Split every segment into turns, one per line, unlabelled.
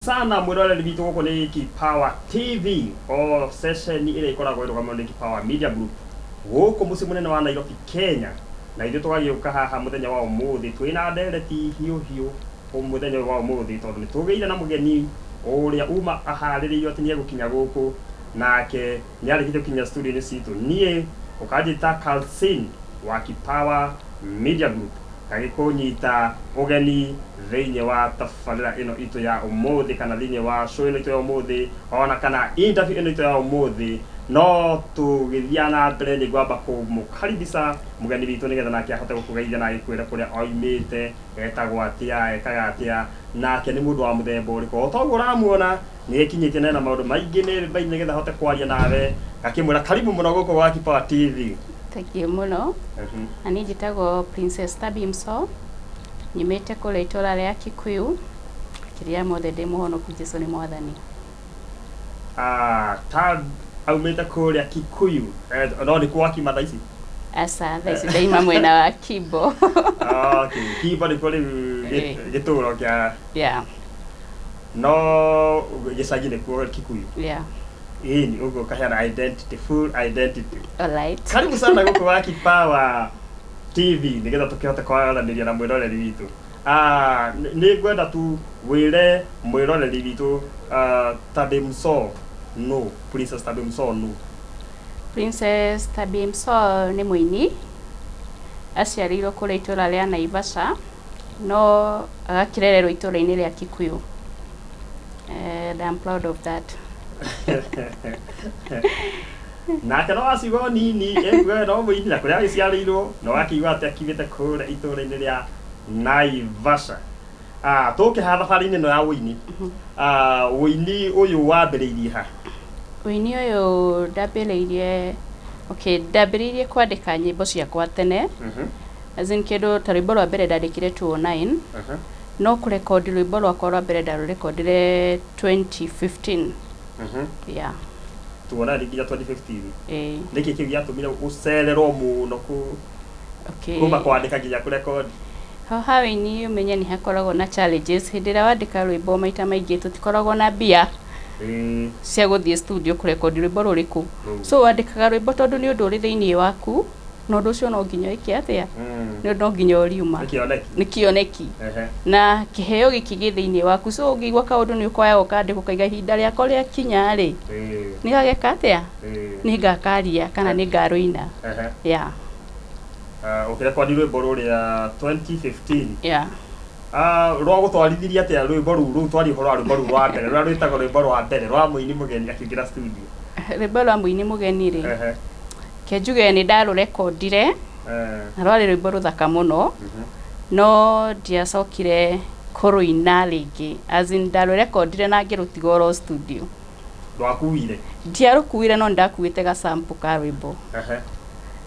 sana mwiroreri witu guku ni Kipawa TV o session ile ikoragwo irugamwo ni Kipawa Media Group guku muci munene wa Nairobi Kenya na ithu tugagiuka haha muthenya wa umuthi twina ndereti hiu muthenya wa umuthi tondu nitugeire na mugeni uria uma ahaririyo ati ni egukinya guku nake ni arikite kinya studio ni situ nie ukajita Kalsin wa Kipawa Media Group agikunyita ugeni thiini wa tafarira ino itu ya umuthi kana thiini wa show ino itu ya umuthi ona kana interview ino itu ya umuthi no tugithiana mbere ni gwamba kumukaribisa mugeni witu nigetha nake ahote gukugeithia na agikwira kuria oimite etagwo atia ekaga atia nake ni mundu wa muthemba uriku otoguo uramuona ni ekinyite na maundu maingi ni mbai nigetha ahote kwaria nawe akimwira karibu muno guku gwa Kipawa TV.
Thank you muno. Ani njitagwo Princess Tabby Mso. Nyimite kule itora ria Kikuyu. Kiria mothe ndi muhonoku Jesu ni mwathani.
Tab aumite kule Kikuyu. No ni kwa Kimatha ici.
Asa thaisi daima mwena wa Kibo.
Okay, Kibo ni kule gituro kia.
Yeah.
No gisagine kwa Kikuyu.
Yeah.
Ni ugo kahana identity, full identity.
Alright.
Karibu sana guku wa Kipawa TV nigetha tukihota kwaranĩria na mwiroreri witu. Ni ngwenda tu wire mwiroreri witu Tabby Mso no, Princess Tabby Mso no.
Princess Tabby Mso ni muini aciarirwo kule itura ria Naivasha no agakirererwo itura-ini ria Kikuyu. And I'm proud of that.
Na kana asigo nini egwe no muini na kuria agiciarirwo no akiigwa ati akivite kure itura-ini ria Naivasha. Tuke ha thabari-ini no ya uini. Uini uyu wambiriirie ha?
Uini uyu ndambiriirie ndambiriirie kwandika nyimbo ciakwa tene. As in kindu ta rwimbo rwa mbere ndandikire 2009. No kurekodi rwimbo rwakwa rwa mbere ndarurekondire 2015. Yeah.
Tuona nginya 2015. Niki kigiatumire ucererwo muno kuma kwandika nginya kurekodi.
Haha-ini umenye ni hakoragwo na challenges hindi ria wandika rwimbo maita maingi tutikoragwo na mbia cia guthie studio kurekodi rwimbo ruriku. So wandikaga rwimbo tondu ni undu uri thiini waku no undu ucio no nginya iki atia ni no nginya uriuma ni kioneki na kiheo giki gi thiini waku. So ungigwa kaundu ni ukoya ukandika ukaiga ihinda riako ria kinya ri ni gageka atia ni ngakaria kana ni ngaruina. Yeah.
Ukirekodi rwimbo ruria 2015.
Yeah.
Rwa gutwarithiria atia rwimbo ruru twari horo rwimbo ruru rwa mbere rwa rwitagwo rwimbo rwa mbere rwa muini mugeni akiingira studio.
Rwimbo rwa muini mugeni ri kenjuge ni ndarurekondire na rwari rwimbo ruthaka muno no ndiacokire kuruina ringi as in ndarurekondire na ngirutiga ro studio.
Rwakuire?
Ndiarukuire no ndakuite ga sample ka rwimbo.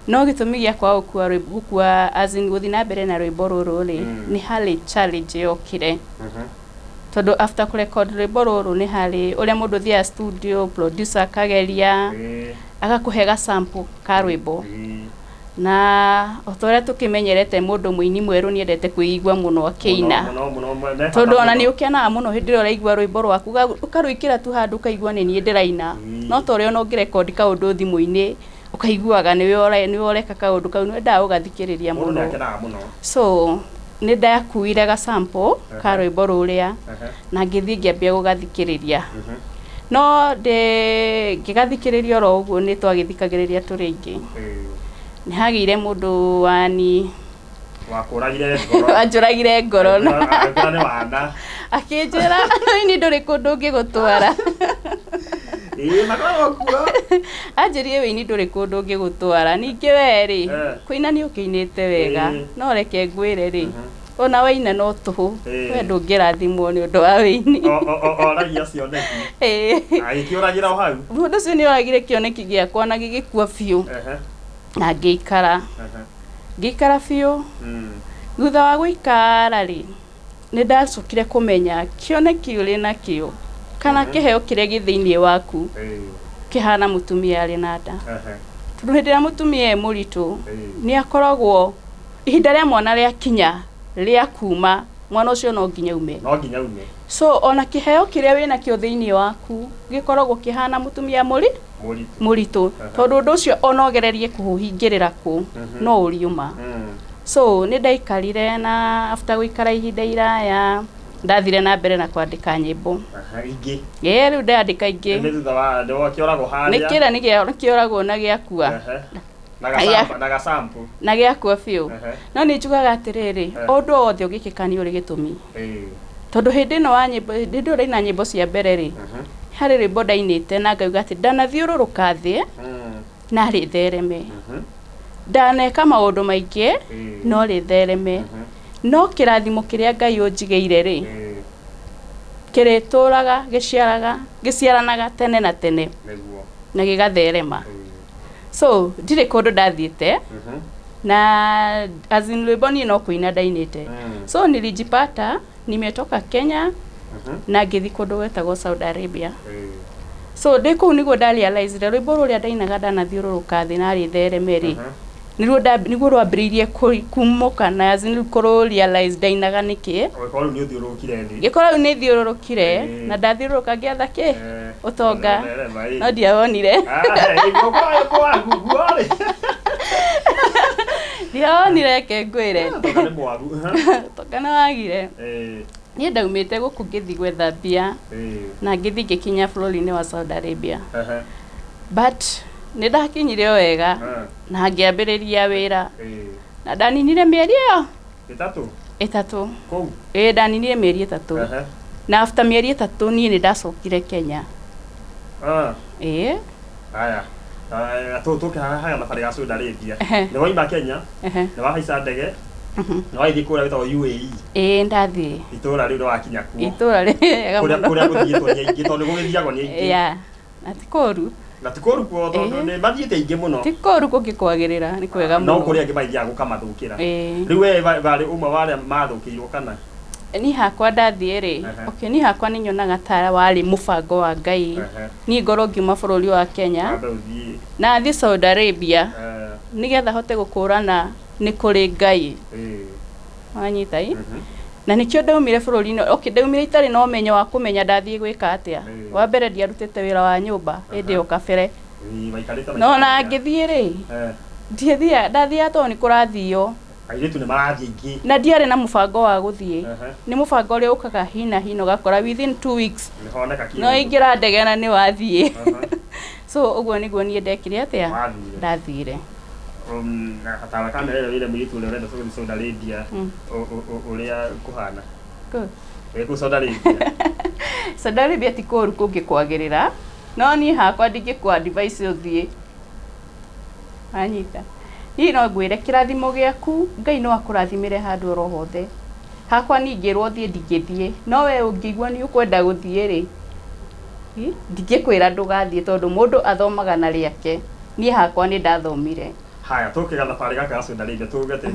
No gitumi giakwa gukua as in guthi na mbere na rwimbo ruru ri ni hali challenge yokire. Tondu after kurecord rwimbo ruru ni hali uria mundu thia studio producer kageria agakuhe ga sample ka rwimbo na otoria tukimenyerete mundu muini mweru ni endete kuigwa muno akiina tondu ona ni ukena muno hindi ria igwa rwimbo rwaku ukarwikira tu handu kaigwa ni ndiraina no torio no ngirecord kaundu thimu-ini ukaiguaga ni woreka kaundu kau ni nda ugathikiriria muno. So ni ndakuire ga sample ka rwimbo ruria na ngithii ngiambia gugathikiriria no ngigathikiriria ro uguo ni twagithikagiriria turi ingi ni hagire mundu wani
wakuragire ngoro
anjuragire ngoro
na ni wana
akinjira ni nduri kundu ngigutwara
makoro kuo
anjirie we ni nduri kundu ngigutwara ningi weri kuina ni ukiinite wega no reke ngwire ri ona waina no tuhu we ndungirathimwo ni undu wa wini
oragia cioneki agikiuragira o hau
mundu ucio ni oragire kioneki giakwa na gigikua biu na ngikara biu thutha wa guikara ri ni ndacokire kumenya kioneki uri nakio kana kiheo kiria githiini waku kihana mutumia ari na nda tondu hindi ria mutumia muritu ni akoragwo ihinda ria mwana ria kinya ria kuma mwana ucio no nginya ume.
No nginya ume.
So ona kiheo kiria wina kio thiini waku gikoragwo kihana mutumia muritu tondu undu ucio onogererie kuhingirira ku no uriuma. So ni ndaikarire na after guikara ihinda iraya ndathire na mbere na kwandika nyimbo.
Ingi.
Riu ndandika ingi.
Ni thutha wa ndio kioragwo haria.
Ni kira ni kioragwo na giakua. Na giakua biu. No ni njugaga atiriri undu wothe ugikikani uri gitumi. Tondu hindi no wa nyimbo ndindo raina nyimbo cia mbere ri. Hari rwimbo ndainite na ngauga ati ndanathiururuka thi na ri thereme. Ndaneka maundu maingi no ri thereme. No kirathimo kiria Ngai unjigeire ri kirituraga giciaranaga tene na tene na gigatherema. So ndire kundu ndathiite na azin rwimbo ni no kuina ndainite. So nilijipata nimetoka Kenya na ngithi kundu gwetagwo Saudi Arabia. So ndiko niguo ndarealize rwimbo ruria ndainaga ndanathiururuka thi na ri thereme ri niguo rwambiriirie kumuka na azin kuru realize ndainaga niki gikorwo ni thiururukire na ndathiururuka giatha ki utonga no ndiawonire ndiawonire ke ngwire utonga na wagire ni ndaumite guku ngithi gwetha mbia na ngithi ngikinya bũrũri-inĩ wa Saudi Arabia but ni ndakinyire wega na ngiambiriria wira na ndaninire mieri iyo itatu kou ndaninire mieri itatu na after mieri itatu ni ndacokire Kenya
haya tuke haya na fari ya Saudi Arabia ni waima Kenya ni wahaica ndege ni waithii kuria witagwo UAE
ndathi
itura riu wakinya kuo
itura riega muno
kuria guthiitwo ni aingi tondu gugithiagwo ni aingi
na tikoru
kuo tondu ni mathiite aingi muno
tikoru kugikwagirira ni kwega muno
no kuria angi maithia gukamathukira riu we bari umwe wale mathukirwo kana
ni hakwa ndathie ri okay ni hakwa ni nyonaga ta wari mubango wa Ngai ni ngoro ngiuma bũrũri wa Kenya na thi Saudi Arabia nigetha hote gukurana ni kuri Ngai wanyita na nikio ndaumire bũrũri-inĩ okay ndaumire itari no menyo wa kumenya ndathie gwika atia wa mbere ndiarutite wira wa nyumba indi o kabere no na ngithie ri ndathia to ni kurathio
airetu ni marathie ingi
na ndiare na mubango wa guthie ni mubango uri ukaga hina gakora within 2 weeks no ingira ndege na ni wathie so uguo niguo ni ndekire atia ndathire
hata kamera ile mwitu ule urenda soko Saudi Arabia uria kuhana ku Saudi Arabia
Saudi Arabia tikoru kungikwagirira no ni hakwa ndingikwa device uthie anyita ni no ngwire kirathimo giaku Ngai no akurathimire handu oro hothe hakwa ningirwo thie ndingithie no we ungigwa ni ukwenda guthie ri ndingikwira ndugathie tondu mundu athomaga na riake ni hakwa ni ndathomire
haya tukiga thabarĩ gaka ga Saudi Arabia tugate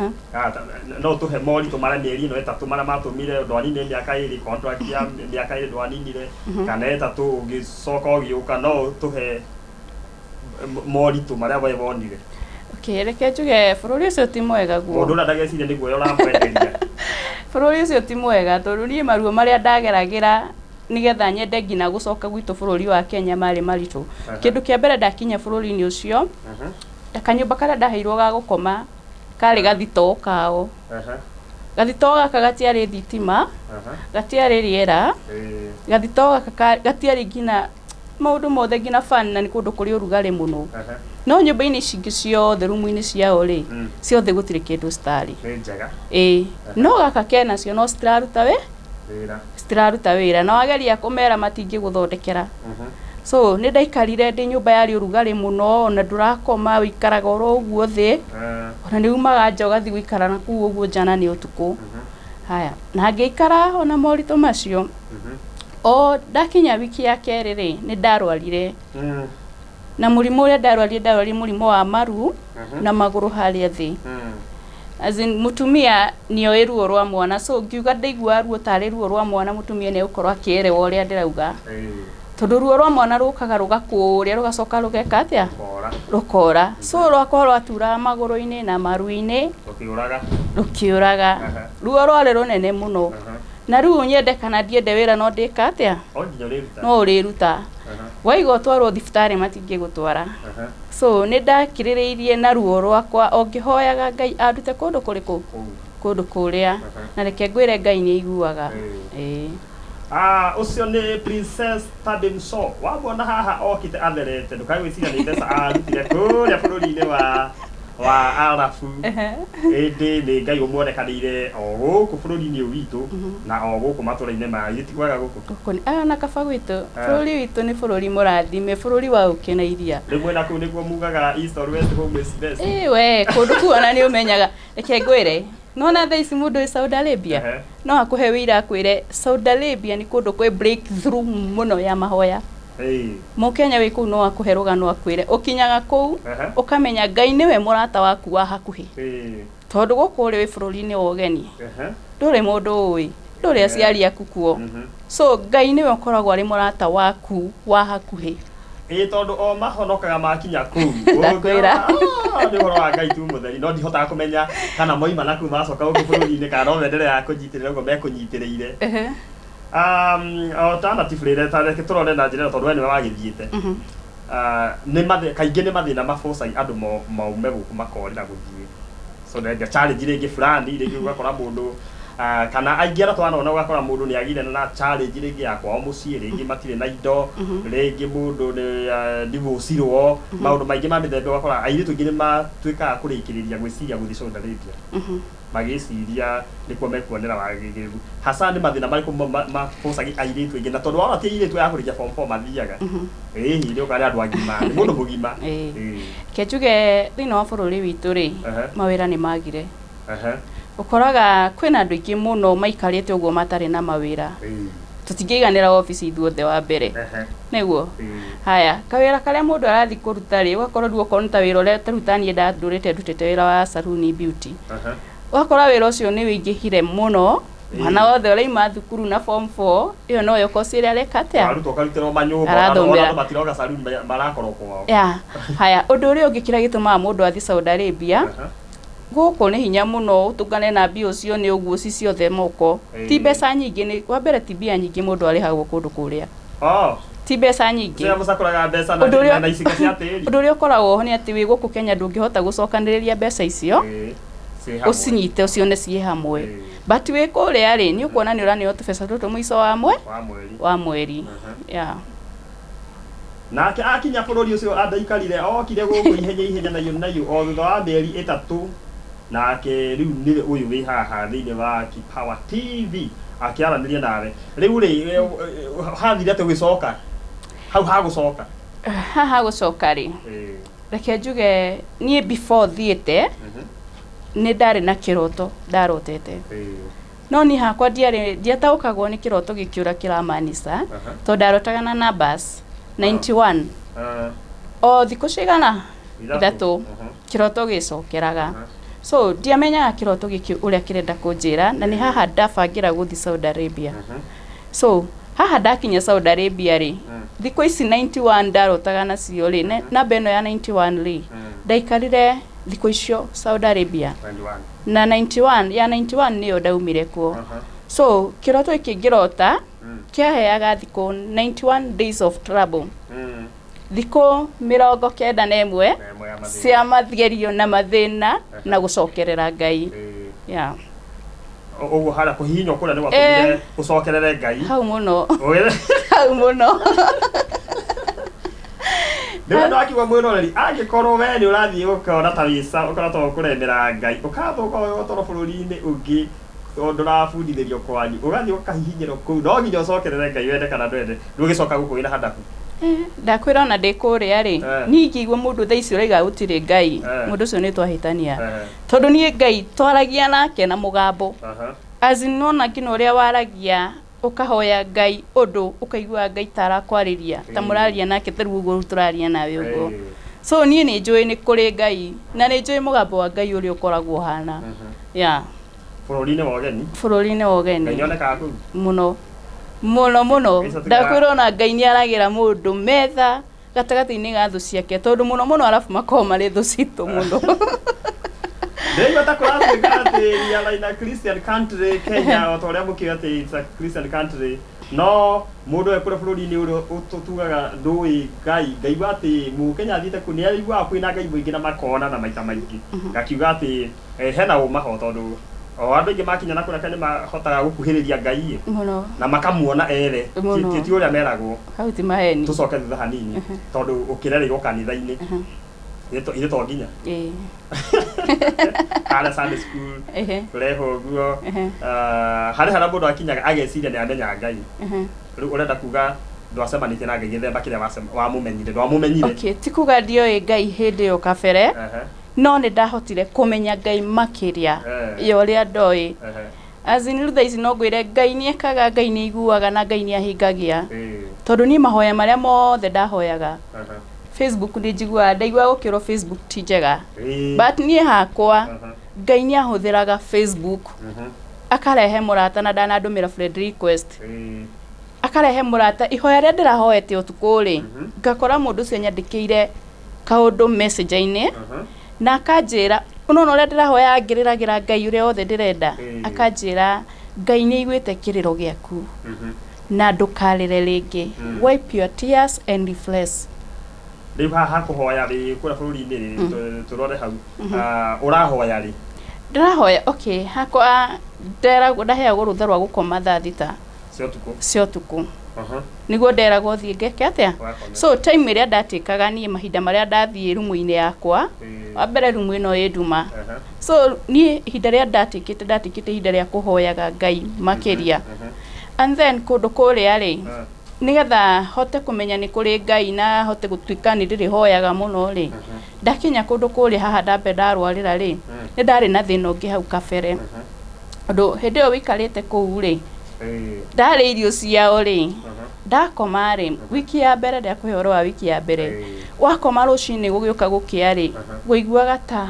no tuhe moritu mara mieri ino etatu mara matumire ndwanine miaka iri contract ya miaka iri ndwaninire kana etatu ugicoka ugiuka no tuhe moritu mara we wonire
okay reke njuge bũrũri ũcio ti mwega guo
mundu ndageciria niguo uramwenderia
bũrũri ũcio ti mwega tondu ni maruo maria ndageragira nigetha nyende ngina gucoka gwitu bũrũri wa Kenya mari maritu kindu kia mbere ndakinya bũrũri-inĩ ũcio kanyumba karia ndaheirwo ga gukoma kari gathito kao gathito gaka gatiari thitima gatiari riera gathito gaka gatiari ngina maundu mothe ngina fan na ni kundu kuri urugari muno no nyumba-ini cingi ciothe rumu-ini ciao ri ciothe gutire kindu stari no gaka kena cio no stiraruta wira na wageria kumera matingi guthondekera so ni ndaikarire ndi nyumba yari urugari muno na ndurakoma wikaraga oro uguo thi ona ni umaga nja ugathi gwikara na kuu uguo jana ni utuku haya na ngiikara ona morito macio o ndakinya wiki ya keri ri ni ndarwarire na murimu uria ndarwarire murimu wa maru na maguru haria thi azin mutumia nio iruo rwa mwana so ngiuga ndaigua ruo tari ruo rwa mwana mutumia ni ukorwa akierewa uria ndirauga tondu ruo rwa mwana rukaga rugakuria rugacoka rugeka atia rukora so rwakwa rwatura maguru-ini na maru-ini rukiuraga ruo rwari runene muno na riu nyende kana ndiende wira no ndika atia no uriruta waigo twarwo thibitari matingi gutwara so ni ndakiririirie na ruo rwakwa ongihoyaga Ngai andute kundu kuriku kundu kuria na reke ngwire Ngai ni iguaga
ucio ni Princess Tadimso wabona haha okite atherete ndukagwiciria ni mbeca arutire kuria bururi-ini wa arafu indi ni Ngai umuonekanire o guku bururi-ini witu na o guku matura-ini ma iti kwega guku
na kaba gwitu bururi witu ni bururi murathime bururi wa ukenairia
rimwe na kuu niguo mugaga east or west home is best
we kundu kuona ni umenyaga reke ngwire nona thaisi mundu i Saudi Arabia no akuhe wira akwire Saudi Arabia ni kundu kwe breakthrough muno ya mahoya Mukenya wi kuu no akuhe rugano akwire ukinyaga kuu ukamenya Ngai niwe murata waku wa hakuhi tondu guku uri wi bururi-ini wa ugeni nduri mundu ui nduri aciari aku kuo so Ngai niwe ukoragwo ari murata waku wa hakuhi
tondu o mahonokaga makinya kuu
ndakwira
ni horo wa Ngai tu mutheri no ndihotaga kumenya kana moima na kuu macoka guku bururi-ini kana no menderea kunyitirira ugo mekunyitiriire alternative rire tareke turone na njira tondu we wagithiite ni kaingi ni mathina maboca andu maume guku makorira guthie so ndenga challenge ringi fulani ringi ugakora mundu kana aingi ara twanona ugakora mundu ni agire na challenge ringi yakwa o mucii ringi matire na indo ringi mundu ni divorcirwo maundu maingi ma mithemba ugakora airitu ingi ni matuikaga kurikiriria gwiciria guthie Saudi Arabia magiciria nikuo mekuonera wagiriru hasa ni mathina mariku mabocagi airitu ingi na tondu wana ti airitu ya kurikia form 4 mathiaga ni ukari andu agima ni mundu mugima
kejuge thini wa bururi witu ri mawira ni magire ukoraga kwina andu ingi muno maikarite uguo matari na mawira tutingiganira office ithuothe wa mbere niguo haya kawira karia mundu arathi kuruta ri ugakorwo nduo konta wira uria tarutani ndurite ndutite wira wa saluni beauty wakora wira ucio ni wingihire muno mwana wothe uraima thukuru na form 4 iyo no yo kosire arekatea
aruto kalutero manyumba ona matiroga saluni marakorwo kwao
haya undu uria ungikira gituma mundu athi Saudi Arabia guku ni hinya muno utungane na bio cio ni uguo ci ciothe moko ti mbeca nyingi ni wa mbere ti bia nyingi mundu arihagwo kundu kuria ti mbeca nyingi
cia mucakuraga mbeca na iciga cia tiri
undu uria ukoragwo ni ati wi guku Kenya ndungihota gucokaniriria mbeca icio ucinyite ucione cie hamwe but wi kuria ri ni ukuona ni urani otubeca tutu mwico wa mweri
nake akinya bururi ucio andaikarire okire guku ihenya nayo o thutha wa mieri 3 nake riu ni uyu wi haha thiini wa Kipawa TV akiaraniria nawe riu ri hathire ate gwicoka hau hagucoka
haha gucoka ri reke njuge nie before thiete ni ndari na kiroto ndarotete no ni hakwa ndiataukagwo ni kiroto gikiura kiramanisa to ndarotagana na bus 91 o thiku cigana ithatu kiroto gicokeraga so ndiamenyaga kiroto giki uria kirenda kunjira na ni haha ndabangira guthi Saudi Arabia so haha ndakinya Saudi Arabia ri thiku ici 91 ndarotaga na cio ri na beno ya 91 ri ndaikarire thiku icio Saudi Arabia na 91 niyo ndaumire kuo so kiroto iki ngirota kiaheaga thiku 91 days of trouble thiku 91 cia matherio na mathina na gucokerera Ngai
uguo hara kuhinywo kuria ni watumire gucokerere Ngai
hau muno
Ndio ndo akiwa mwiroreri agikorwo we ni urathie ukona ta visa ukona to kuremera Ngai ukathuka we gotoro bururi-ini ungi ndurabundithirio kwanyu ugathie ukahihinyirwo kuu no nginya ucokerere Ngai wende kana ndwende ndugicoka guku wina hadaku
ndakwira ona ndikuria ri ni ngigwa mundu thaici uraiga utire Ngai mundu ucio ni twahitania tondu ni Ngai twaragia nake na mugambo azinona kino uria waragia ukahoya Ngai undu ukaigua Ngai tarakwariria ta muraria nake taru uguo turaria nawe uguo so nie ni njui ni kuri Ngai na ni njui mugambo wa Ngai uria ukoragwo hana bururi-ini wa ugeni
Ngai onekaga kuu
muno ndakwira ona Ngai ni aragira mundu metha gatagati-ini ga thu ciake tondu muno arafu makoma ri thu citu muno
Ndĩigua ta kũratuĩka atĩ rĩara Christian country Kenya o ta ũrĩa mũkiuga atĩ it's a Christian country no mũndũ ekũrĩa bũrũri-inĩ ũrĩa tugaga ndũĩ Ngai ngaigua atĩ Mũkenya athiĩte kũ nĩaiguaga kwĩna Ngai mũingĩ na makona na maita maingĩ ngakiuga atĩ hena ũmaho tondũ o andũ aingĩ makinya na kũrĩa nĩ mahotaga gũkuhĩrĩria Ngai na makamuona ere ti ũrĩa meragwo
hau ti maheni
tũcoke thutha hanini tondũ ũkĩrereirwo kanitha-inĩ ile to nginya kana Sunday school kureho guo harĩ mũndũ akinyaga ageciria nĩ amenya Ngai rĩu ũrenda kuga ndwacemanĩtie na Ngai gĩthemba kĩrĩa wamumenyire ndwamumenyire
okay ti kuga ndioĩ Ngai hĩndĩ ĩyo kabere no nĩ ndahotire kũmenya Ngai makĩria ya ũrĩa ndoĩ azin thaa ici no ngwĩre Ngai nĩ ekaga Ngai nĩ iguaga na Ngai nĩ ahingagia tondũ niĩ mahoya marĩa mothe ndahoyaga Facebook nĩ njiguaga ndaigua gũkĩrwo Facebook ti njega but niĩ hakwa Ngai nĩ ahũthĩraga Facebook akarehe mũrata na ndanandũmĩra friend request akarehe mũrata ihoya rĩa ndĩrahoete ũtukũ rĩ ngakora mũndũ ũcio nyandĩkĩire kaũndũ message-inĩ na akanjĩra ũnona ũrĩa ndĩrahoya ngĩrĩragĩra Ngai ũrĩa wothe ndĩrenda akanjĩra Ngai nĩ aiguĩte kĩrĩro gĩaku na ndũkarĩre rĩngĩ wipe your tears and refresh
rĩu haha kũhoya rĩ kũrĩa bũrũri-inĩ tũrore hau ũrahoya rĩ
ndĩrahoya okay hakwa ndaheagwo rũtha rwa gũkoma thaa thita cia ũtukũ nĩguo nderagwo thiĩ ngeke atĩa so time ĩrĩa ndatĩkaga niĩ mahinda marĩa ndathiĩ rumu-inĩ yakwa wa mbere rumu ĩno ĩ nduma so niĩ ihinda rĩrĩa ndatĩkĩte ihinda rĩa kũhoyaga Ngai makĩria and then kũndũ kũrĩa rĩ nigetha hote kũmenya nĩ kũrĩ Ngai na hote gũtuĩka nĩ ndĩrĩhoyaga mũno rĩ ndakinya kũndũ kũrĩa haha ndambe ndarwarĩra rĩ nĩ ndarĩ na thĩna ũngĩ hau kabere ũndũ hĩndĩ ĩyo wĩikarĩte kũu rĩ ndarĩ irio ciao rĩ ndakoma rĩ wiki ya mbere ndakũhe ũhoro wa wiki ya mbere wakoma rũcinĩ gũgĩũka gũkĩa rĩ wĩiguaga ta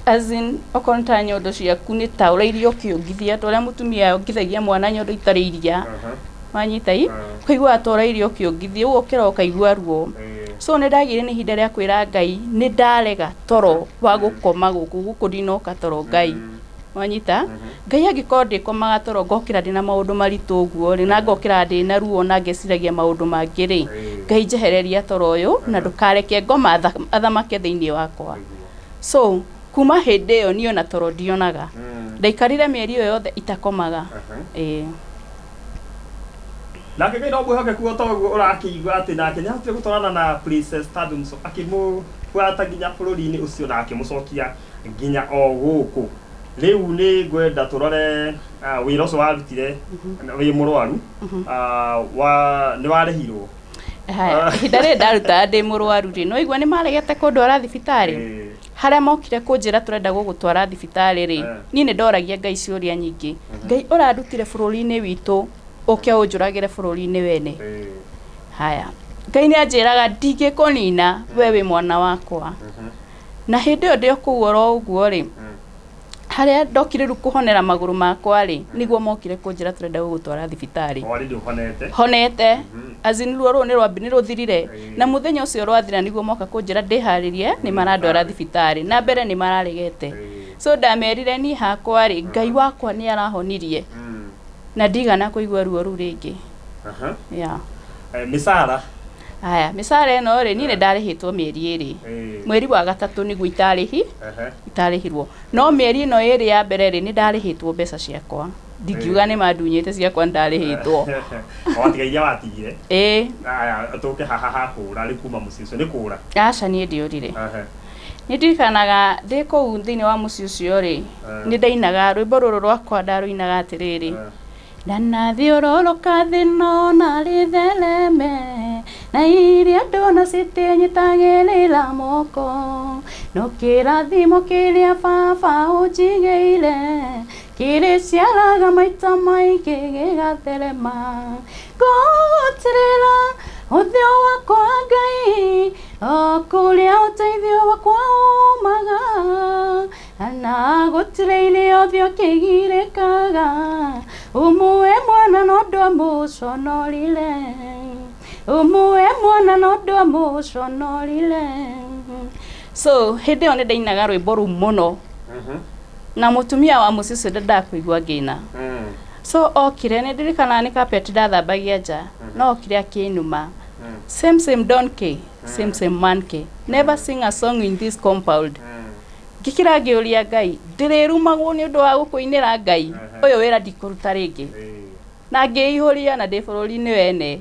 azin okorwo ta nyondo ciaku nĩ ta ũrairio kĩongithia ta ũrĩa mũtumia yongithagia mwana nyondo itarĩ iria wanyita kũigua tora irio kĩongithia ũguo ũkĩra ũkaigua ruo so nĩ ndagire nĩ ihinda rĩa kwĩra Ngai nĩ ndarega toro wa gũkoma gũkũ ndinoka toro Ngai wanyita Ngai angĩkorwo ndĩkomaga toro ngokĩra ndĩna maũndũ maritũ ũguo rĩ na ngokĩra ndĩna ruo na ngeciragia maũndũ mangĩ rĩ Ngai njehereria toro ũyũ na ndũkareke ngoma athamake thĩinĩ wakwa so kuma hĩndĩ ĩyo niĩ ona toro ndionaga ndaikarire mĩeri ĩyo yothe itakomaga
nake Ngai no mwĩhokeku o toguo ũrakĩigua atĩ nake nĩahotire gũtwarana na Princess Tadumso akĩmũbuata nginya bũrũri-inĩ ũcio na akĩmũcokia nginya o gũkũ rĩu nĩ ngwenda tũrore wĩra ũcio warutire wĩ mũrwaru nĩ warĩhirwo
ihinda rĩrĩ ndaruta ndĩ mũrwaru rĩ no igua nĩ maregete kũndwara thibitarĩ harĩa mokire kũnjĩra tũrenda gũgũtwara thibitarĩ rĩ niĩ nĩ ndoragia Ngai ciũria nyingĩ Ngai ũrandutire bũrũri-inĩ witũ ũke ũnjũragĩre bũrũri-inĩ wene haya Ngai nĩ anjĩraga ndingĩkũnina we wĩ mwana wakwa na hĩndĩ ĩyo ndĩ kũu oro ũguo rĩ harĩa ndokire rĩu kũhonera magũrũ makwa rĩ nĩguo mokire kũnjĩra tũrenda gũgũtwara thibitarĩ honete azin ruo rũu nĩ rũthirire na mũthenya ũcio rwathira nĩguo moka kũnjĩra ndĩharĩrie nĩ marandwara thibitarĩ na mbere nĩ mararegete so ndamerire niĩ hakwa rĩ Ngai wakwa nĩ arahonirie na ndigana kũigua ruo rũu rĩngĩ
mĩcara
haya mĩcara ĩno rĩ niĩ nĩ ndarĩhĩtwo mĩeri ĩrĩ mweri wa gatatũ nĩguo itarĩhirwo no mĩeri ĩno ĩrĩ ya mbere rĩ nĩ ndarĩhĩtwo mbeca ciakwa ndingiuga nĩ mandunyĩte ciakwa ndarĩhĩtwo
watiga iria watigire tũke haha hũra rĩ kuma mũciĩ ũcio nĩ kũra
aca niĩ ndiũrire nĩ ndirikanaga ndĩ kũu thĩinĩ wa mũciĩ ũcio rĩ nĩ ndainaga rwĩmbo rũrũ rwakwa ndarũinaga atĩrĩrĩ na nathiũrũrũka thĩ no na rĩthereme na iria ndona citinyitagĩrĩra moko no kĩrathimo kĩrĩa baba ũnjigĩire kĩrĩciaraga maita maingĩ gĩgatherema ngũgũtirĩra ũthiũ wakwa Ngai o kũrĩa ũteithio wakwa umaga na gũtirĩ irio ũthiũ kĩgirĩkaga umwe mwana no ndũamũconorire umwe mwana no ndũamũconorire so hĩndĩ ĩyo nĩ ndainaga rwĩmbo rũu mũno na mutumia wa mucicio ndakuigua ngina so okire ni ndirikana ni carpet ndathambagia nja no okire akinuma same donkey same monkey never sing a song in this compound ngikira ngiuria Ngai ndirirumagwo ni undu wa gukuinira Ngai uyu wira ndikuruta ringi na ngiihuria na ndi bururi-ini wene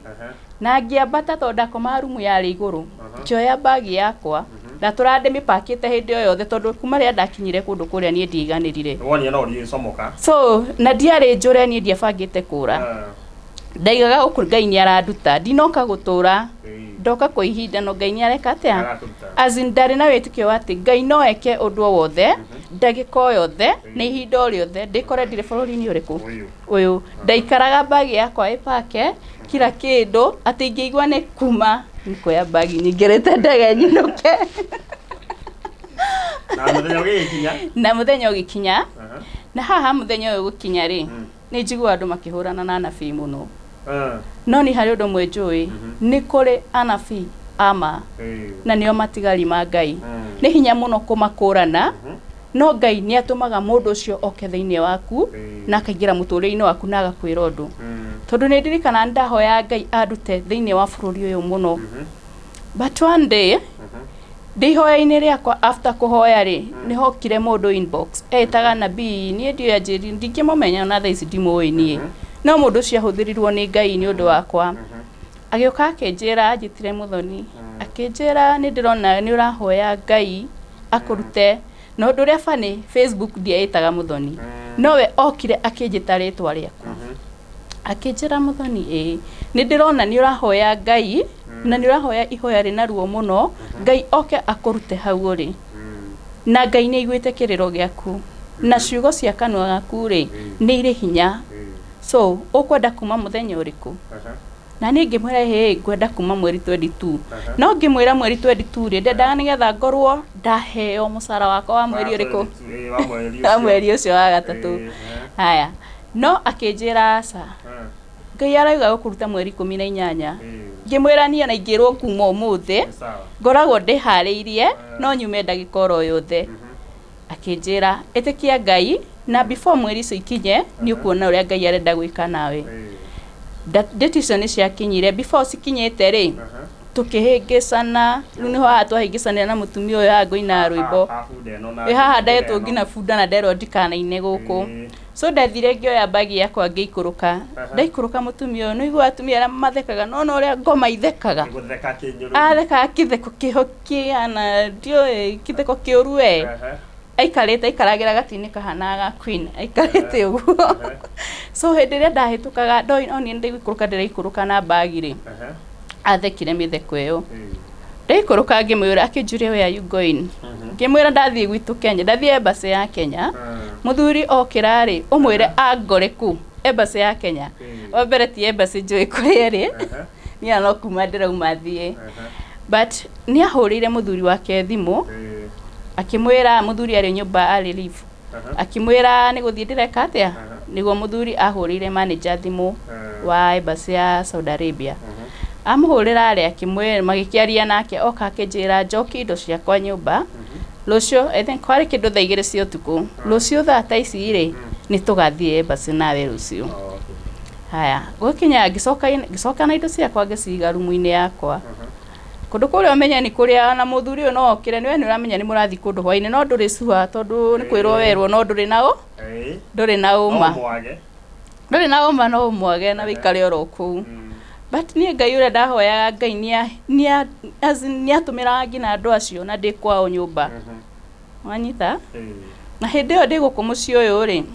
na ngiambata tonda koma rumu yari iguru njoya bagi yakwa ndatura ndimipakite hindi o yothe tondu kuma ria ndakinyire kundu kuria nie ndiganirire
woni no ri somoka
so na ndiari njure nie ndiabangite kura ndaigaga uku Ngai ni aranduta ndinoka gutura ndoka kwa ihinda no Ngai ni areka atia azin ndari na witikio ati Ngai no eke undu wothe ndagika o yothe ni ihinda o riothe ndikore ndire bururi-ini uriku uyu ndaikaraga bagi yakwa ipake kila kindu ati ngĩigua ni kuma nikoya bagi nyingirite ndege nyinuke na muthenya ugikinya na haha muthenya uyu gukinya ri ni njigua andu makihurana na anabii muno no ni hari undu mwe njui ni kuri anabii ama na nio matigari ma Ngai ni hinya muno kumakurana no Ngai ni atumaga mundu ucio oke thiini waku na akaingira muturire-ini waku na agakwira undu tondu ni ndirikana ndahoya Ngai andute thiini wa bururi uyu muno but one day ndihoya-ini riakwa after kuhoya ri ni hokire mundu inbox etaga nabii ni ndio ajiri ndingimumenya na thaici ndimui nie no mundu ucio ahuthirirwo ni Ngai ni undu wakwa agioka akinjira ajitire muthoni akinjira ni ndirona ni urahoya Ngai akurute no ndu ria fani Facebook ndietaga muthoni nowe okire akinjita ritwa riakwa akinjira muthoni ni ndirona ni urahoya Ngai na ni urahoya ihoya rina ruo muno Ngai oke akurute hau uri na Ngai ni aiguite kiriro giaku na ciugo cia kanua gaku ri ni iri hinya so ukwenda kuma muthenya uriku na ni ngimwira ngwenda kuma mweri 22 no ngimwira mweri 22 ri ndendaga nigetha ngorwo ndaheo mucara wakwa wa mweri uriku wa mweri ucio wa gatatu haya no akinjira aca Ngai arauga gukuruta mweri 18 ngimwira nie na ingirwo kuma umuthi ngoragwo ndihariirie no nyume ndagika oro yothe akinjira etikia Ngai na before mweri icio ikinye ni ukuona uria Ngai arenda gwika nawe decision ciakinyire before cikinyete ri tukihingicana riu niho atwahingicanira na mutumia uyu agoina rwimbo haha ndetwo ngina bunda na nderwo ndikanaine guku so ndathire ngioya bagi yakwa ngiikuruka ndaikuruka mutumia uyu niigua atumia aria mathekaga no uria ngoma ithekaga atheka kitheko kihokiana ndio kitheko kiuru we aikarite aikaragira gatini kahanaga queen aikarite uguo so hindi ria ndahitukaga ndoni ndiguikuruka ndiraikuruka na bagi ri athekire mitheko iyo ndaikuruka ngimwira akinjuria where you going ngimwira ndathie gwitu Kenya ndathie embassy ya Kenya muthuri okira ri umwire angore ku embassy ya Kenya wa mbere ti embassy njui kuri ri ni ano kuma ndirauma thie but ni ahurire muthuri wake thimu akimwira muthuri ari nyumba ari leave akimwira ni guthie ndireka atia niguo muthuri ahurire manager thimu wa embassy ya Saudi Arabia amuhurira ari akimwira magikiaria nake oka akinjira njoki indo ciakwa nyumba lucio I think kwari kindu thaa 2 cia utuku lucio thaa ta ici ri ni tugathie embassy nawe lucio haya gukinya gicoka na indo ciakwa ngiciga rumu-ini yakwa kundu kuria umenya ni kuria na muthuri uyu no okire niwe ni uramenya ni murathi kundu hwaini no nduri suha tondu ni kwirwo werwo no nduri nao nduri na uma nduri na uma no umwage na wikare oro kuu but ni Ngai uria ndahoya Ngai ni atumira ngina andu acio na ndi kwao nyumba wanyita na hindi iyo ndi guku mucii uyu ri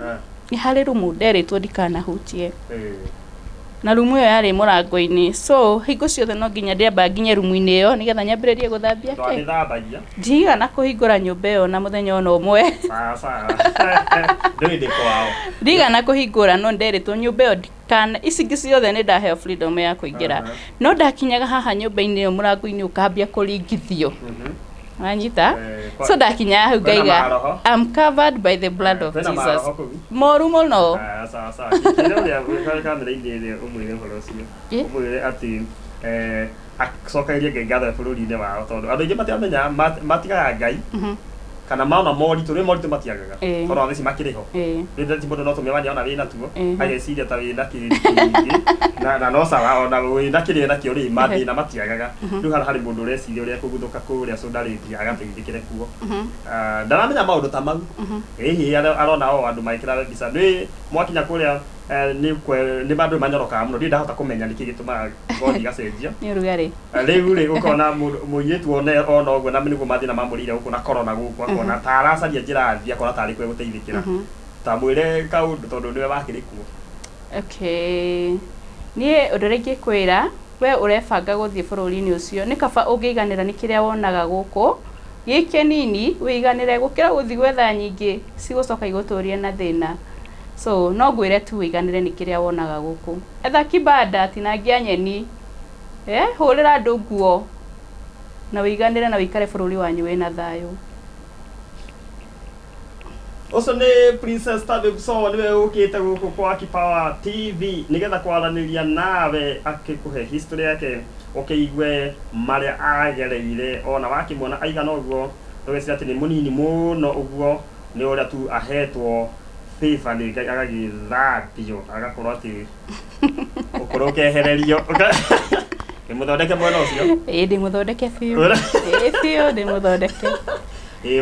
ni hari rumu nderitwo ndikanahutie na rumu iyo yari murango-ini so hingo ciothe no nginya ndiamba nginye rumu-ini iyo nigetha nyambiririe guthambia ke ndigana kuhingura nyumba iyo na muthenya ono umwe ndigana kuhingura no nderitwo nyumba iyo ndikana ici ngi ciothe ni ndaheo freedom ya kuingira no ndakinyaga haha nyumba-ini iyo murango-ini ukambia kuringithio wanyita so ndakinya hau ngaiga I'm covered by the blood of Jesus moru muno
sawa kile ya kamera ile umwire horo cio umwire ati acoka iria ngatho bururi-ini wao tondu andu aingi matiamenya matigaga Ngai kana maona moritu matiagaga tondũ theci makĩrĩho rĩu ti mũndũ no tũmĩwanya ona wĩna tuo ageciria ta wĩna kĩrĩngĩ na no sawa ona wĩna kĩrĩa nakĩo rĩ mathĩna matiagaga rĩu harĩ mũndũ ũreciria ũrĩa kũguthũka kũrĩa Solidarity agateithĩkĩre kuo ndaramenya maũndũ ta mau ĩhĩ arona o andũ magĩkĩra mbica nĩ mwakinya kũrĩa nĩ bandũ manyorokaga mũno ndahota kũmenya nĩkĩ gĩtũmaga ngothi gacenjia
nĩ ũrugarĩ
rĩu rĩ ũkona mũirĩtu ona ũguo na nĩguo mathĩna mamũrĩire gũkũ na corona gũkũ akona ta aracaria njĩra thia akona tarĩ kwe gũteithĩkĩra ta mwĩre kaũndũ tondũ nĩwe wakĩrĩ kuo.
Okay, niĩ ũndũ ũrĩa ingĩkwĩra we ũrebanga gũthiĩ bũrũri-inĩ ũcio nĩ kaba ũngĩiganĩra nĩ kĩrĩa wonaga gũkũ gĩkĩ nini wĩiganĩre gũkĩra gũthiĩ gwetha nyingĩ cigũcoka igũtũrie na thĩna. So no ngwĩre tu wĩiganĩre nĩ kĩrĩa wonaga gũkũ etha kibanda tinangia nyeni hũrĩra andũ nguo na wĩiganĩre na wĩikare bũrũri wanyu wĩna thayũ.
Ũcio nĩ Princess Tabitha so nĩwe ũkĩte gũkũ kwa Kipawa TV nĩgetha kwaranĩria nawe akĩkũhe history yake ũkĩigue marĩa agereire ona wakĩmuona aigana ũguo ndũgecirie atĩ nĩ mũnini mũno ũguo nĩ ũrĩa tu ahetwo favor nĩ agagĩthambio agakorwo atĩ ũkorwo ũkehererio mũthondeke mwena ũcio
ndĩmũthondeke biũ biũ ndĩmũthondeke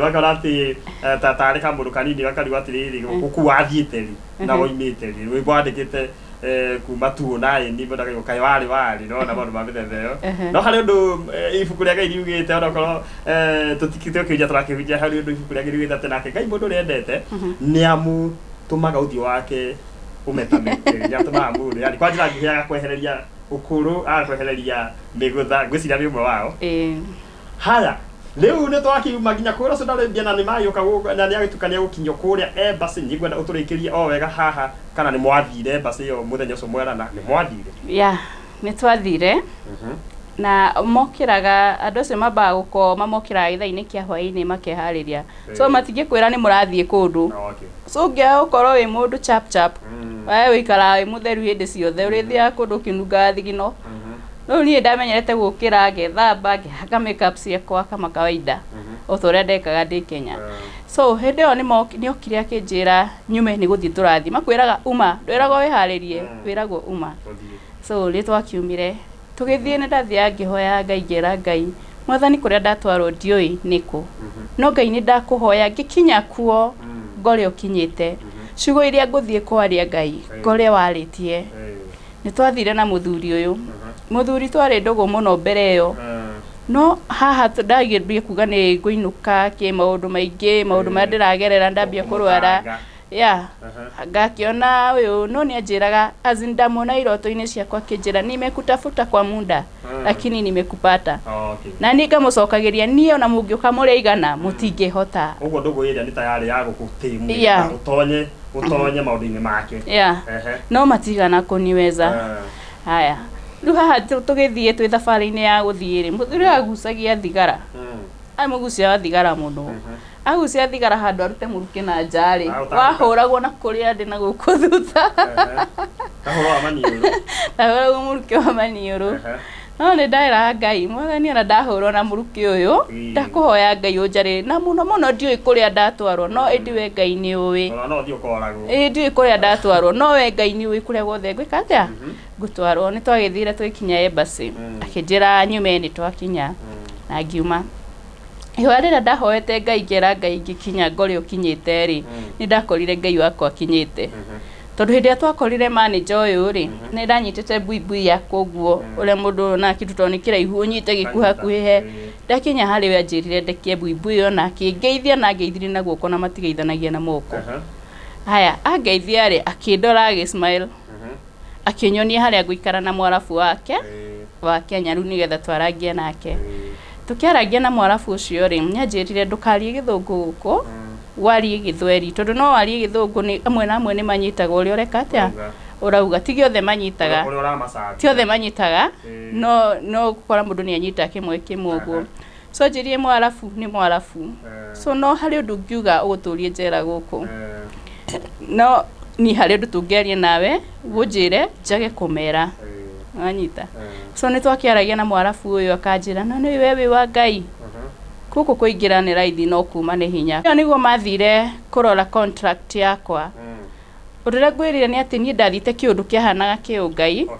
wakora atĩ tarĩ kamũndũ kanini gakarigwo atĩrĩrĩ gũkũ wathiĩte rĩ na woimĩte rĩ rwĩmbo wandĩkĩte kuma tuo naĩ ni mũndũ akaigua kaĩ warĩ nona maũndũ ma mĩthemba ĩyo no harĩ ũndũ ibuku rĩa Ngai riugĩte onakorwo tũtikĩũkĩria tũrakĩhunjia harĩ ũndũ ibuku rĩa Ngai riugĩte atĩ nake Ngai mũndũ ũrĩa endete nĩ amũtũmaga ũthiũ wake ũmetamete nĩatũmaga mũndũ yani kwa njĩra nguhĩ agakwehereria ũkũrũ agakwehereria mĩgũtha ngwĩciria nĩ ũmwe wao haya rĩu nĩ twakiuma nginya kũrĩa Solidarity na nĩ magĩũka na nĩ agĩtukania gũkinyio kũrĩa embassy nĩngwenda ũtũrĩkĩrie o wega haha kana nĩ mwathire embassy ĩyo mũthenya ũcio mwerana nĩ mwathire
nĩ twathire na mokĩraga andũ acio mambaga gũkoma mokĩraga gĩthaa-inĩ kĩa hwaĩ-inĩ makeharĩria so matingĩkwĩra nĩ mũrathiĩ kũndũ so ũngĩaga gũkorwo wĩ mũndũ chap we wĩikaraga wĩ mũtheru hĩndĩ ciothe ũrĩthiaga kũndũ ũkĩnungaga thigino no niĩ ndamenyerete gũkĩra ngethamba ngĩhaka makeup ciakwa kama kawaida o ta ũrĩa ndekaga ndĩ Kenya so hĩndĩ ĩyo nĩ okire akĩnjĩra nyume nĩ gũthiĩ tũrathiĩ makwĩraga uma ndwĩragwo wĩharĩrie wĩragwo uma so nĩ twakiumire tũgĩthiĩ nĩ ndathiaga ngĩhoya Ngai ngĩra Ngai Mwathani kũrĩa ndatwarwo ndiũĩ nĩkũ no Ngai nĩ ndakũhoya ngĩkinya kuo ngore ũkinyĩte ciugo iria ngũthiĩ kwaria Ngai ngore warĩtie nĩ twathire na mũthuri ũyũ mũthuri twarĩ ndũgũ mũno mbere ĩyo no haha ndagĩrĩrie kuga nĩ ngũinũka maũndũ maingĩ maũndũ marĩa ndĩragerera ndambia kũrwara ngakĩona ũyũ no nĩ anjĩraga ndamwona iroto-inĩ ciakwa akĩnjĩra nimekutafuta kwa muda lakini nimekupata na niĩ ngamũcokagĩria niĩ ona mũngĩũka mũrĩ aigana mũtingĩhota
ũguo ndũgũ ĩrĩa nĩ tayarĩ ya gũgũtĩmũra ũtonye maũndũ-inĩ make
no matigana kũniweza haya rĩu haha tũgĩthiĩ twĩ thabarĩ-inĩ ya gũthiĩ rĩ mũthuri agucagia thigara mũgucia wa thigara mũno agucia thigara handũ arute mũrukĩ na njarĩ wahũragwo na kũrĩa ndĩ na gũkũ thutha ndahũragwo mũrukĩ wa maniũrũ no nĩ ndaĩraga Ngai Mwathani ona ndahũrwo na mũrukĩ ũyũ ndakũhoya Ngai ũnjarĩ na mũno mũno ndiũĩ kũrĩa ndatwarwo no ĩndĩ we Ngai nĩ ũĩ ndiũĩ kũrĩa ndatwarwo no we Ngai nĩ ũĩ kũrĩa guothe ngwĩka atĩa ngũtwarwo nĩ twagĩthire tũgĩkinya embassy akĩnjĩra nyume nĩ twakinya na ngiuma ihoya rĩrĩa ndahoete Ngai ngĩra Ngai ngĩkinya ngore ũkinyĩte rĩ nĩ ndakorire Ngai wakwa akinyĩte tondũ hĩndĩ ĩrĩa twakorire manager ũyũ rĩ nĩ ndanyitĩte buibui yakwa ũguo ũrĩa mũndũ na kĩndũ tondũ nĩ kĩraihu ũnyite gĩkuhakuhĩ he ndakinya harĩ we anjĩrire ndekie buibui ĩyo na akĩngeithia na ngeithire na guoko na matigeithanagia na moko haya angeithia rĩ akĩndora agĩsmile akĩnyonia harĩa ngũikara na mwarabu wake wa Kenya rĩu nĩgetha twarangie nake tũkĩaragia na mwarabu ũcio rĩ nĩanjĩrire ndũkarie gĩthũngũ gũkũ warie gĩthweri tondũ no warie gĩthũngũ nĩ amwe na amwe nĩ manyitaga ũrĩa ũreka atĩa ũrauga ti gĩothe manyitaga ti othe manyitaga no gũkora mũndũ nĩ anyita kĩmwe ũguo so njĩrie mwarabu nĩ mwarabu so no harĩ ũndũ ngiuga ũgũtũrie njera gũkũ no ni harĩ ũndũ tũngĩaria nawe ũnjĩre njage kũmera wanyita so nĩ twakĩaragia na mwarabu ũyũ akanjĩra no nĩ we wĩ wa Ngai kuku kuingira ni raithi no kuma ni hinya yo niguo mathire kurora contract yakwa urira gwirire ni ati ni ndathite kiundu kiahanaga kiungai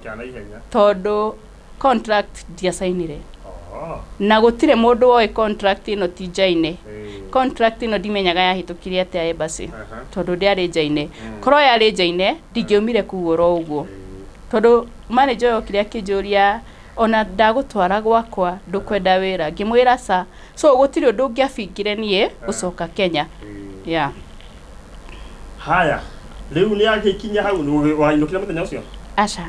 tondu contract dia signire na gutire mundu woi contract ino ti jaine contract ino dimenyaga yahitukire atia embassy tondu ndiari jaine koro yari jaine ndingiumire kuuro uguo tondu manager yokire akijuria ona ndagutwara gwakwa ndukwenda wira ngimwira sa so gutire undu ngiabingire nie gucoka Kenya
haya riu ni agikinya hau ni wainukire muthenya ucio
acha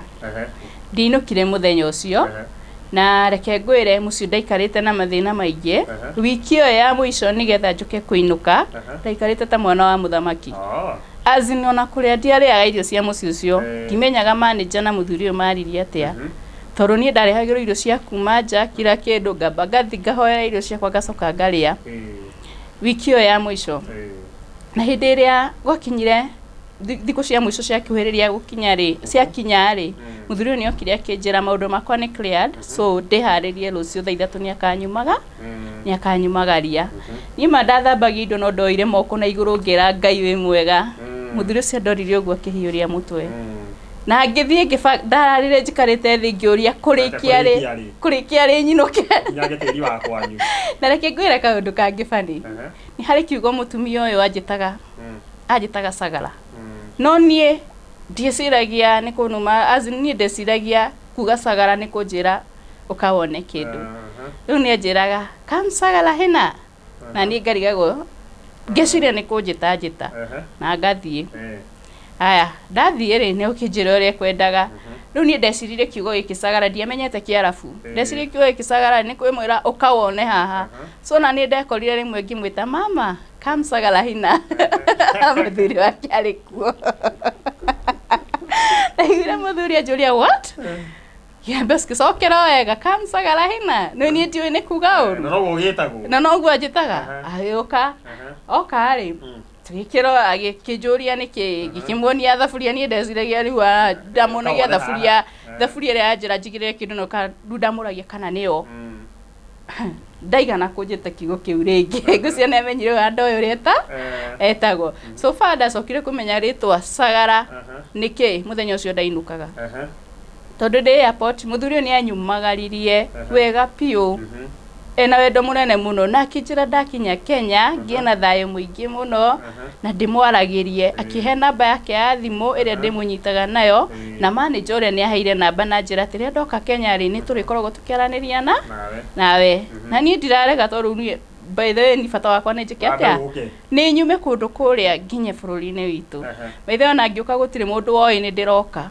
ndinukire muthenya ucio na reke ngwire mucio ndaikarite na mathina maingi wiki yo ya mwisho nigetha njuke kuinuka ndaikarite ta mwana wa muthamaki azini ona kuria ndiaria irio cia mucio ucio ndimenyaga manager na muthuri uyu maririe atia tondu nie ndarehagirwo irio cia kuma nja kira kindu ngamba ngathi ngahoera irio ciakwa ngacoka ngaria wiki yo ya mwisho na hindi iria gwakinyire thiku cia mwisho cia kuhiriria gukinya ri cia kinya ri muthuri uyu ni okire akinjira maundu makwa ni cleared so ndiharirie rucio thaa 3 ni akanyumagaria ni mandathambagia indo no ndoire moko na iguru ngira Ngai wi mwega muthuri ucio ndorire uguo akihiuria mutwe na ngithie ndararire njikarite thi ngiuria kurikia ri nyinuke
nyage tiri wa kwanyu
na reke ngwira kaundu kangifani ni hari kiugo mutumia uyu ajitaga Sagara no nie ndieciragia ni kunuma azini ndeciragia kuga Sagara ni kunjira ukawone kindu riu ni njiraga kam Sagara hena na ni ngarigago ngeciria ni kunjita na ngathie aya ndathie ri ni ukinjira uria kwendaga riu ni ndecirire kiugo giki Sagara ndiamenyete kiarafu ndecirire kiugo giki Sagara ni kwimwira ukawone haha so na ni ndekorire rimwe ngimwita mama kam Sagara hina muthuri wake alikuwa na muthuri ajuria what basi sokera wega kam Sagara hina no ni ndiwe ni kuga uru na no gwa jitaga ayoka okari twikiro agikijuria niki gikimwonia thafuria ni ndeciragia riu ndamonagia thafuria ria njira njigire kindu no ka ndamuragia kana niyo ndaigana kunjita kigo kiu ringi ngucia na menyire ando uyu reta etagwo so far ndacokire kumenya ritwa Sagara niki muthenya ucio ndainukaga tondu ndi airport muthuri ni anyumagaririe wega piu ena wendo munene muno na kinjira ndakinya Kenya ngiena thayo muingi muno na ndimwaragirie akihe namba yake ya thimu iria ndimunyitaga nayo na manager uria ni aheire namba na njira tiria ndoka Kenya ri ni turikoragwo tukiaraniria nawe na ni ndirarega tondu ni by the way ni bata wakwa ni njike atia ni nyume kundu kuria nginye bururi-ini witu by the way na ngiuka gutire mundu woi ni ndiroka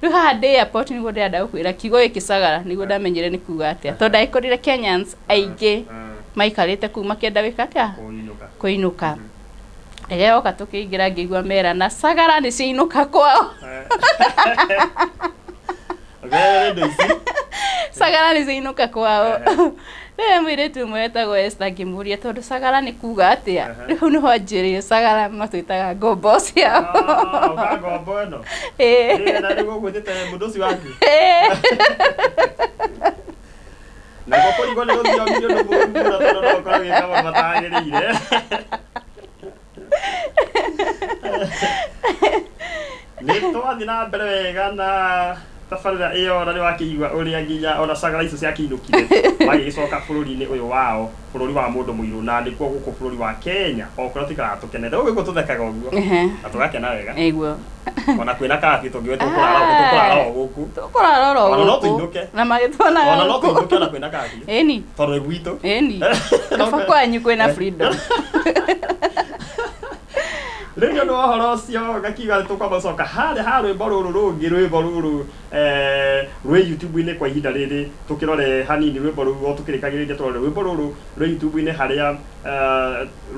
riu haha ndi airport niguo ndirenda gukwira kiugo giki Sagara niguo ndamenyire ni kuga atia tondu ndaikorire Kenyans aingi maikarite kuma kenda wika atia kuinuka rĩrĩa oka tukiingira ngigwa mera na Sagara ni ciinuka kwao Sagara ni ciinuka kwao rĩrĩa mwĩrĩtu mwetagwo Esther ngĩmũria tondu Sagara ni kuga atia rĩu nĩho anjĩrire Sagara matwĩtaga ngombo ciao
ngombo ĩno na rĩu ũgwĩtĩte mũndũ ũcio waku na gũkũringwo nĩ rũthiomi nĩ ũndũ mũndũ tondu no ũkorwo gĩka maũndũ matagĩrĩire nĩ twathi na mbere wega na tabarĩra ĩyo na nĩ wakĩigua ũrĩa nginya ona Sagara icio ciakiinũkire magĩgĩcoka bũrũri-inĩ ũyũ wao bũrũri wa mũndũ mũirũ na nĩkuo gũkũ bũrũri wa Kenya okorwo tikaratũkenete ũguo tũthekaga ũguo na tũgakena wega
ĩguo
ona kwĩna kabi tũngĩwe tũkũrara o gũkũ no tũinũke
na magĩtwona
ona no tũinũke ona kwĩna kabi
ĩni
tondũ gwitũ
ĩni kaba kwanyu kwĩna freedom
rĩu nĩ ũhoro ũcio gakiuga tũkwamba gũcoka harĩa rwĩmbo rũrũ rũngĩ rwĩmbo rũrũ rwĩ YouTube-inĩ kwa ihinda rĩrĩ tũkĩrore hanini rwĩmbo rũu o tũkĩrĩkagĩrĩria tũrore rwĩmbo rũrũ rwĩ YouTube-inĩ harĩa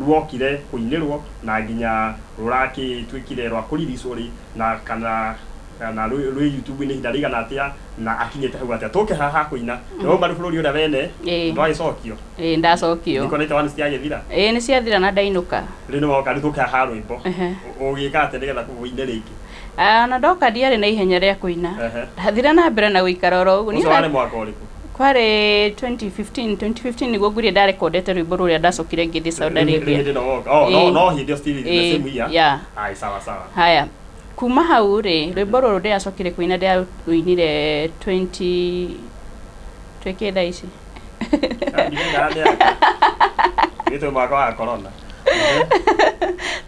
ruokire kũinĩrwo na nginya rũrakĩtuĩkire rwa kũriricwo rĩ na kana na rwĩ YouTube-inĩ ihinda rĩigana atĩa na akinyĩte hau atĩa tũke haha kũina no marĩ bũrũri ũrĩa wene ndwagĩcokio
ndacokio
nĩkonete wani ciagĩthira
nĩ ciathira na ndainuka
rĩu nĩ woka rĩu tũke haha rwĩmbo ũgĩka atĩa nĩgetha kũine rĩngĩ
na ndoka ndiarĩ na ihenya rĩa kũina ndathire na mbere na gũikara oro ũguo
ũcio warĩ mwaka ũrĩkũ
kware 2015 niguo ngurire ndarekondete rwimbo ruria ndacokire ngithi Saudi Arabia.
No hindi still the same year.
Yeah.
Ai sawa.
Haya. Kuma hau ri rwimbo ruru ndacokire kuina ndaruinire 20 twekeda ici.
Nito mwaka wa corona.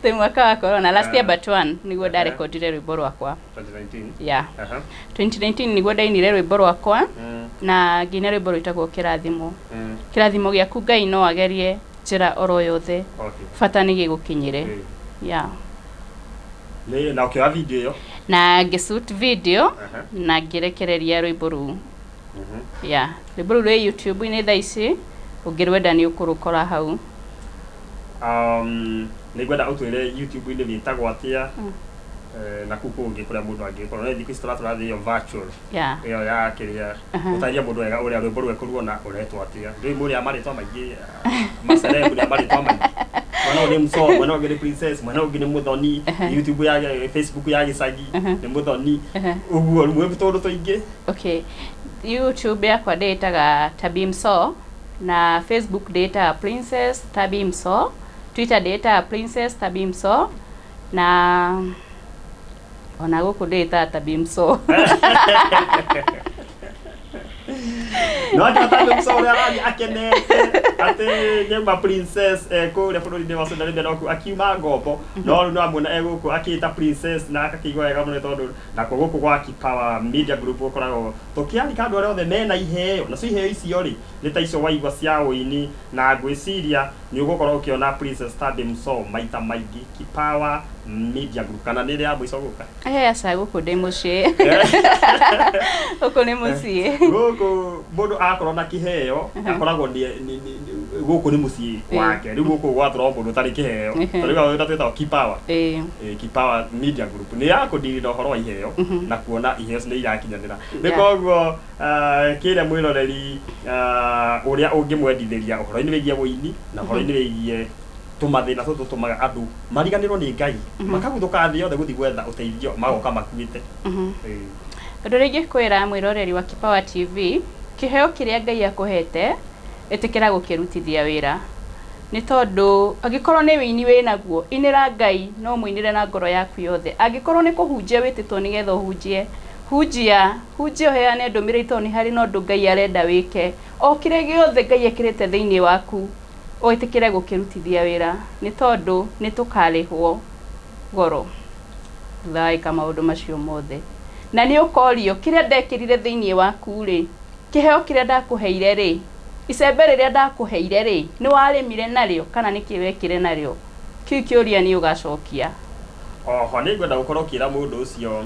Te mwaka wa corona last year but one niguo ndarekondire rwimbo rwakwa
2019.
Yeah. 2019 niguo ndainire rwimbo rwakwa na ngina rwimbo rwitagwo kirathimo. Kirathimo giaku Ngai no agerie njira oro yothe. Bata ni gigukinyire. Yeah.
Na ukioa video yo?
Na ngishoot video na ngirekereria rwimbo ru. Yeah. Rwimbo ru rwi YouTube ini thaa ici ungirwenda ni ukurukora hau.
Nigwenda utwire YouTube ini bitagwo atia na kuku ungikuria mundu angikora na thikũ tũratũrathiĩ yo virtual iyo ya kiria utaria mundu wega uria rwimbo rwe kuruona uretwo atia ndui muri amaritwa maingi macerebu ni amaritwa maingi mwana ni mso mwana ngire princess mwana ngire muthoni YouTube ya Facebook ya gicagi ni muthoni uguo rumwe bitondu tuingi.
Okay, YouTube yakwa ndetaga Tabimso na Facebook data Princess Tabimso, Twitter data Princess Tabimso na ona guku data Tabimso.
No Tabimso uri arani akenete ati nyemba princess ko ria bũrũri-inĩ wa Saudi Arabia no akiuma ngombo no no amuna eguku akita princess na akakigwa wega mũno tondu na ko guku gwa Kipawa Media Group ukoragwo tukiandika andu arĩa othe mena iheo na cio iheo icio ri nĩ ta icio waigua cia ũini na ngwĩciria nĩ ũgũkorwo ũkiona Princess Tabimso maita maingĩ Kipawa Media Group kana nĩ rĩa mũico gũka
aca guku ndĩ mũciĩ guku nĩ mũciĩ
guku mũndũ akorwo na kĩheo akoragwo guku nĩ mũciĩ wake rĩu guku gwathorwo mũndũ tarĩ kĩheo tarĩu twĩtagwo Kipawa Kipawa Media Group nĩ yakũndirira ũhoro wa iheo na kuona iheo nĩ irakinyanĩra nĩ koguo kĩrĩa mwĩroreri ũrĩa ũngĩmwendithĩria ũhoro-inĩ wĩgiĩ ũini na ũhoro-inĩ wĩgiĩ tumathina tũtũ tumaga andu mariganirwo ni Ngai makaguthuka thĩ yothe guthi gwetha uteithio magoka makuite.
Ũndũ rĩngĩ kwĩra mwĩroreri wa Kipawa TV kĩheo kĩrĩa Ngai akuhete ĩtĩkĩra gũkĩrutithia wĩra nĩ tondũ angĩkorwo nĩ wĩini wĩnaguo inĩra Ngai no mũinĩre na ngoro yaku yothe angĩkorwo nĩ kũhunjia wĩtĩtwo nĩgetha ũhunjie hunjia ũheane ndũmĩrĩri tondũ nĩ harĩ na ũndũ Ngai arenda wĩke o kĩrĩa gĩothe Ngai ekĩrĩte thĩinĩ waku oitikire gukirutithia wira ni tondu ni tukarihwo goro thaika maundu macio mothe na ni ukorio kiria ndekirire thiini waku ri kiheo kiria ndakuheire ri icembe riria ndakuheire ri ni warimire nario kana ni kiwekire nario kiu kiuria ni ugacokia
oho ni ngwenda gukorwo kira mundu ucio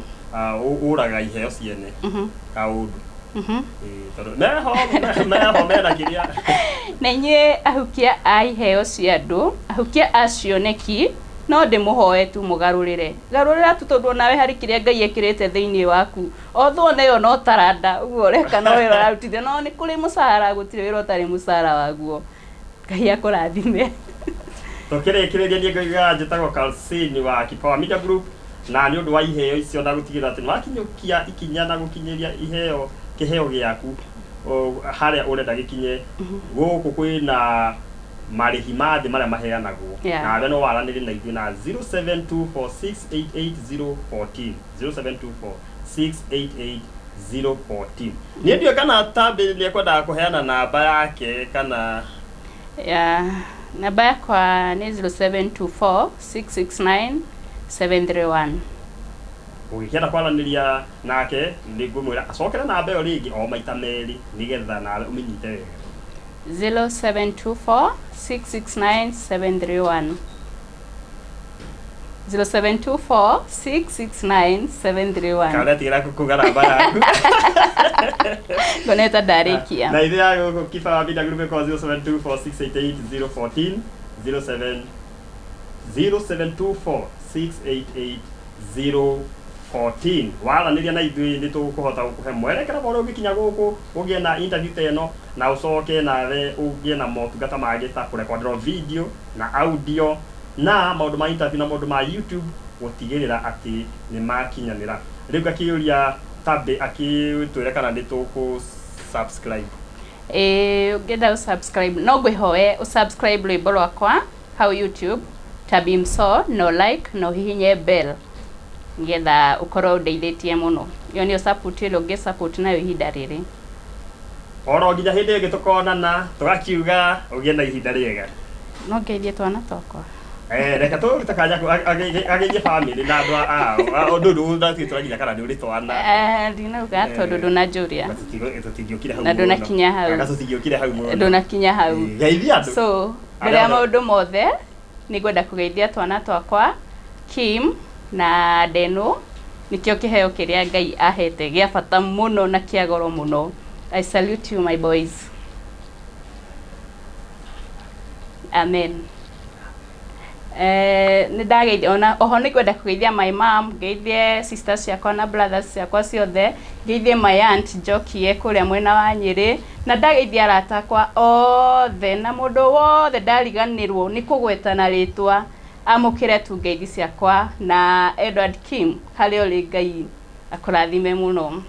uraga iheo ciene kaundu meho mena kiria
na nye ahukia aiheo cia andu ahukia acioneki no ndimuhoe tu mugarurire garurira tu tondu nawe hari kiria Ngai ekirite thiini waku otho neyo no taranda uguo reka no wira arutithia no ni kuri musara gutire wira utari musara waguo Ngai akurathime
tukirekereria ni Ngai njitagwo Kalsini wa Kipawa Media Group na ni undu wa iheo icio na gutigira ati wakinyukia ikinya na gukinyiria iheo kiheo giaku haria urenda gikinye guku kwina marihi mathi maria maheanagwo na we no waranire na ithuĩ na 0724688014 0724688014 ni ndio kana tabe ni kwenda kuheana namba yake kana
namba yakwa ni 0724669731
ugikienda kwaranĩria nake nĩ ngũmwĩra acokere namba ĩyo rĩngĩ o maita merĩ nĩgetha nawe ũmenyite wega
0724669731 0724669731
kana tira kukuga namba yaku
koneta ndarikia
na ithe ya Kipawa Media Group kwa 0724688014 0724688014 waranĩria na ithuĩ nĩ tũkũhota gũkũhe mwerekera wa ũrĩa ũngĩkinya gũkũ ũgĩe na interview ĩno na ũcoke nawe ũgĩe na motungata mangĩ ta kũrekondĩrwo video na audio na maũndũ ma interview na maũndũ ma YouTube gũtigĩrĩra atĩ nĩ makinyanĩra rĩu ngakĩũria Tabe akĩtwĩra kana nĩ tũkũ subscribe
Ungenda subscribe no ngwihoe subscribe rwimbo rwakwa hau YouTube Tabimso no like no hihinye bell ngetha ukorwo ndeithĩtie mũno iyo nĩyo support ile ũngĩ support nayo ihinda rĩrĩ
oro nginya hĩndĩ ĩngĩ tũkonana tũgakiuga ũgĩe na ihinda rĩega
no ngeithie twana twakwa
reka tũrute kanya agĩithie family na andũ ao ndũndũ tũraginya kana nĩ ũrĩ twana
ndinauga tondũ ndũnanjũria
tũtingĩũkire hau
na ndũnakinya hau
tũtingĩũkire hau
ndũnakinya hau
geithia andũ
so mbere ya maũndũ mothe nĩngwenda kũgeithia twana twakwa Kim na Deno nikio kiheo kiria Ngai ahete gia bata muno na kia goro muno. I salute you my boys. Amen. Nidageithia ona oho nikwenda kugeithia my mom, geithie sisters yakwa na brothers yakwa ciothe, geithie my aunt Jokie kuria mwena wa Nyeri, na ndageithia arata kwa othe na mundu wothe ndariganirwo ni kugwetana ritwa amukire tu ngeithi ciakwa na Edward Kim haria uri Ngai akurathime muno.